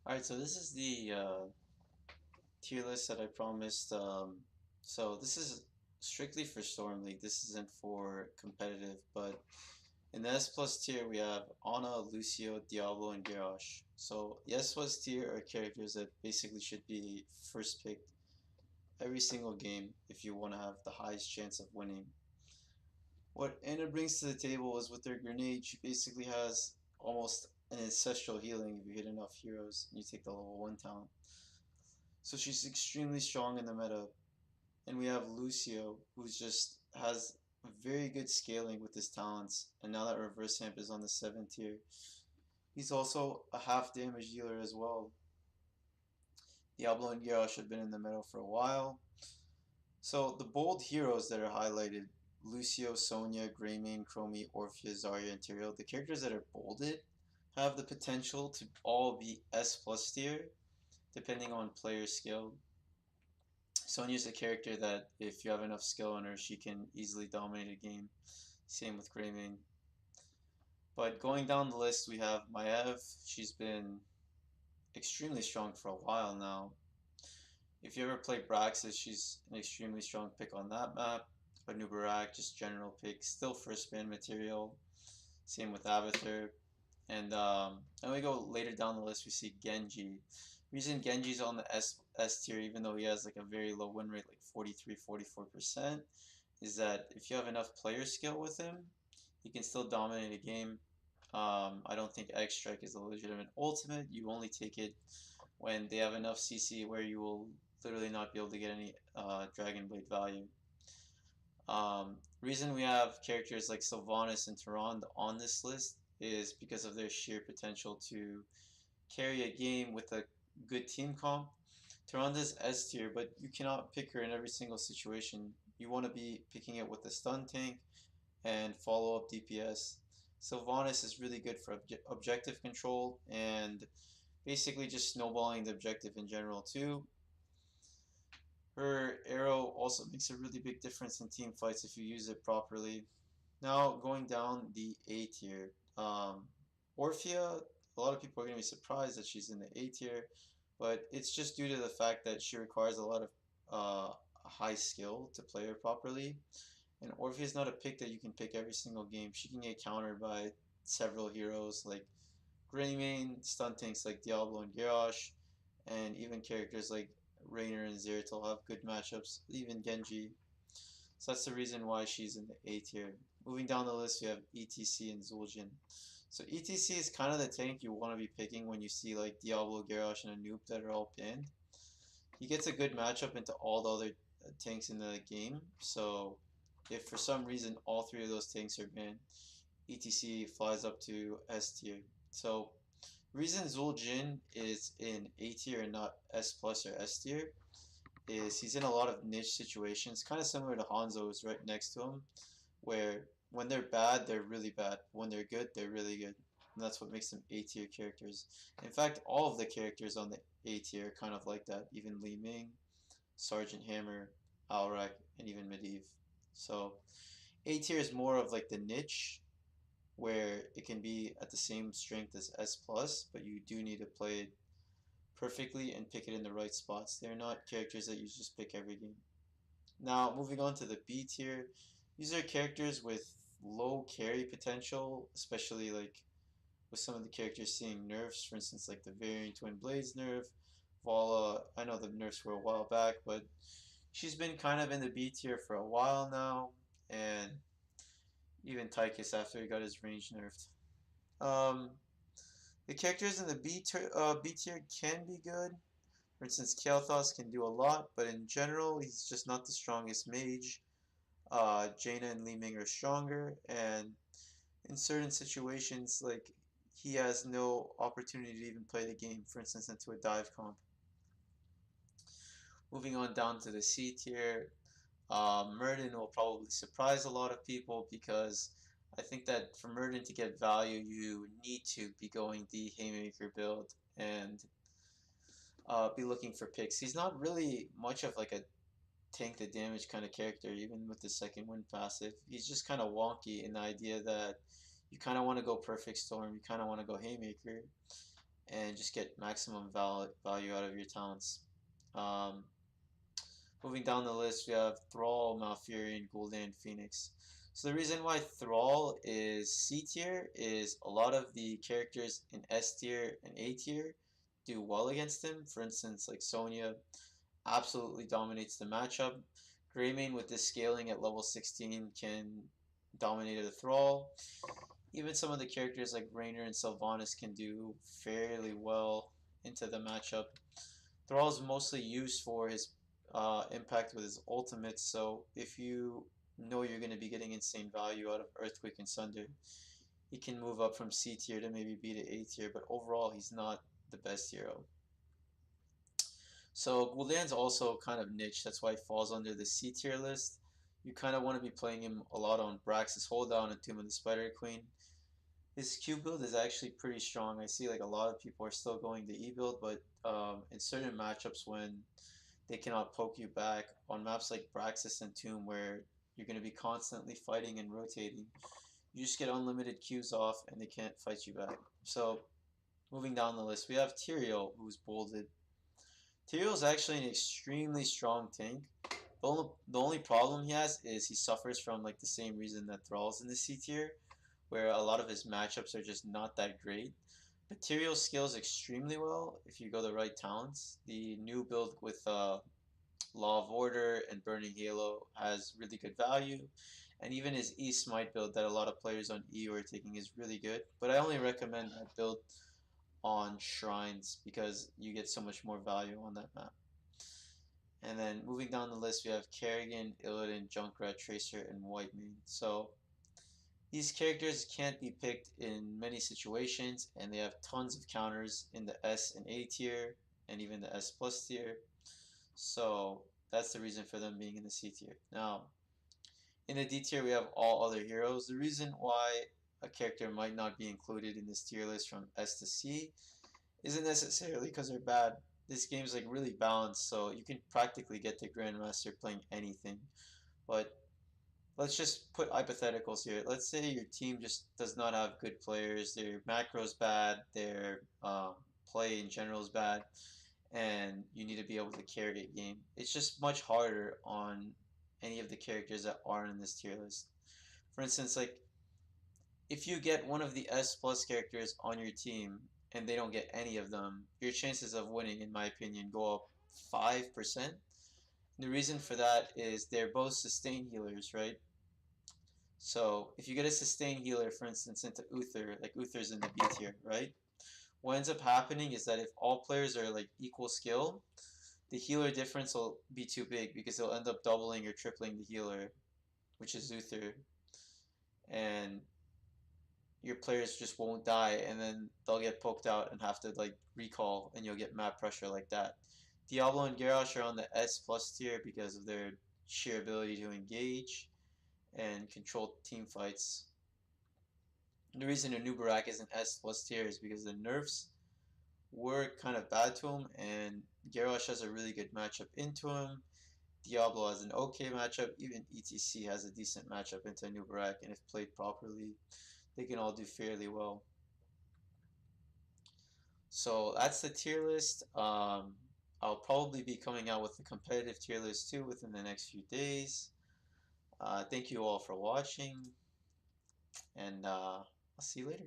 Alright, so this is the tier list that I promised. So this is strictly for Storm League. This isn't for competitive, but in the S plus tier we have Ana, Lucio, Diablo, and Garrosh. So the S plus tier are characters that basically should be first picked every single game if you want to have the highest chance of winning. What Ana brings to the table is with her grenade, she basically has almost an ancestral healing if you hit enough heroes and you take the level 1 talent. So she's extremely strong in the meta. And we have Lucio, who's just has very good scaling with his talents. And now that Reverse Amp is on the 7th tier, he's also a half damage dealer as well. Diablo and Garrosh have been in the meta for a while. So the bold heroes that are highlighted, Lucio, Sonya, Greymane, Chromie, Orphea, Zarya, and Tyrael, the characters that are bolded have the potential to all be S plus tier, depending on player skill. Sonya's a character that if you have enough skill on her, she can easily dominate a game. Same with Greymane. But going down the list, we have Maiev. She's been extremely strong for a while now. If you ever play Braxis, she's an extremely strong pick on that map. Anubarak, just general pick, still first ban material. Same with Abathur. And we go later down the list, we see Genji. Reason Genji's on the S tier, even though he has like a very low win rate, like 43-44%, is that if you have enough player skill with him, he can still dominate a game. I don't think X Strike is a legitimate ultimate. You only take it when they have enough CC where you will literally not be able to get any Dragon Blade value. Reason we have characters like Sylvanas and Tyrande on this list is because of their sheer potential to carry a game with a good team comp. Tyrande's S tier, but you cannot pick her in every single situation. You want to be picking it with a stun tank and follow up DPS. Sylvanas is really good for objective control and basically just snowballing the objective in general too. Her arrow also makes a really big difference in team fights if you use it properly. Now going down the A tier, Orphea. A lot of people are going to be surprised that she's in the A tier, but it's just due to the fact that she requires a lot of high skill to play her properly. And Orphea is not a pick that you can pick every single game. She can get countered by several heroes like Greymane, stun tanks like Diablo and Garrosh, and even characters like Raynor and Zeratul have good matchups, even Genji. So that's the reason why she's in the A tier. Moving down the list, you have ETC and Zul'jin. So ETC is kind of the tank you want to be picking when you see like Diablo, Garrosh, and Anoop that are all pinned. He gets a good matchup into all the other tanks in the game. So if for some reason all three of those tanks are banned, ETC flies up to S tier. So reason Zul'jin is in A tier and not S plus or S tier is he's in a lot of niche situations, kind of similar to Hanzo, who's right next to him, where when they're bad, they're really bad. When they're good, they're really good. And that's what makes them A tier characters. In fact, all of the characters on the A tier are kind of like that. Even Li Ming, Sergeant Hammer, Alrak, and even Medivh. So A tier is more of like the niche where it can be at the same strength as S plus, but you do need to play it perfectly and pick it in the right spots. They're not characters that you just pick every game. Now, moving on to the B tier, these are characters with low carry potential, especially like with some of the characters seeing nerfs, for instance, like the Variant Twin Blades nerf. Vala, I know the nerfs were a while back, but she's been kind of in the B tier for a while now, and even Tychus after he got his range nerfed. Um, the characters in the B tier can be good. For instance, Kael'thas can do a lot, but in general, he's just not the strongest mage. Jaina and Li Ming are stronger, and in certain situations, like he has no opportunity to even play the game. For instance, into a dive comp. Moving on down to the C tier, Murden will probably surprise a lot of people because I think that for Murden to get value, you need to be going the Haymaker build and be looking for picks. He's not really much of like a tank the damage kind of character, even with the second wind passive. He's just kind of wonky in the idea that you kind of want to go perfect storm, you kind of want to go haymaker, and just get maximum value out of your talents. Um, Moving down the list, we have Thrall, Malfurion, Gul'dan, Phoenix. So the reason why Thrall is C tier is a lot of the characters in S tier and A tier do well against him. For instance, like Sonya absolutely dominates the matchup. Greymane with this scaling at level 16 can dominate a Thrall. Even some of the characters like Raynor and Sylvanas can do fairly well into the matchup. Thrall is mostly used for his impact with his ultimates, so if you know you're going to be getting insane value out of Earthquake and Sunder, he can move up from C tier to maybe B to A tier, but overall he's not the best hero. So Gul'dan's also kind of niche, that's why he falls under the C tier list. You kind of want to be playing him a lot on Brax's Holedown and Tomb of the Spider Queen. His Q build is actually pretty strong. I see like a lot of people are still going the E build, but in certain matchups when they cannot poke you back on maps like Braxis and Tomb where you're going to be constantly fighting and rotating, you just get unlimited Qs off and they can't fight you back. So moving down the list, we have Tyrael, who's bolded. Tyrael is actually an extremely strong tank. The only problem he has is he suffers from like the same reason that Thrall's in the C tier, where a lot of his matchups are just not that great. But Tyrael scales extremely well if you go the right talents. The new build with Law of Order and Burning Halo has really good value. And even his E Smite build that a lot of players on EU are taking is really good. But I only recommend that build on Shrines because you get so much more value on that map. And then moving down the list, we have Kerrigan, Illidan, Junkrat, Tracer, and Whitemane. So these characters can't be picked in many situations, and they have tons of counters in the S and A tier, and even the S plus tier. So that's the reason for them being in the C tier. Now, in the D tier, we have all other heroes. The reason why a character might not be included in this tier list from S to C isn't necessarily because they're bad. This game's like really balanced, so you can practically get the Grandmaster playing anything. But let's just put hypotheticals here. Let's say your team just does not have good players. Their macro's bad. Their play in general is bad, and you need to be able to carry a game. It's just much harder on any of the characters that are in this tier list. For instance, like if you get one of the S plus characters on your team and they don't get any of them, your chances of winning, in my opinion, go up 5%. The reason for that is they're both sustain healers, right? So if you get a sustain healer, for instance, into Uther, like Uther's in the B tier, right? What ends up happening is that if all players are like equal skill, the healer difference will be too big because they'll end up doubling or tripling the healer, which is Uther, and your players just won't die, and then they'll get poked out and have to like recall, and you'll get map pressure like that. Diablo and Garrosh are on the S plus tier because of their sheer ability to engage and control team fights. The reason Anubarak is an S plus tier is because the nerfs were kind of bad to him, and Garrosh has a really good matchup into him. Diablo has an okay matchup. Even ETC has a decent matchup into Anubarak, and if played properly, they can all do fairly well. So that's the tier list. I'll probably be coming out with a competitive tier list too within the next few days. Thank you all for watching, and I'll see you later.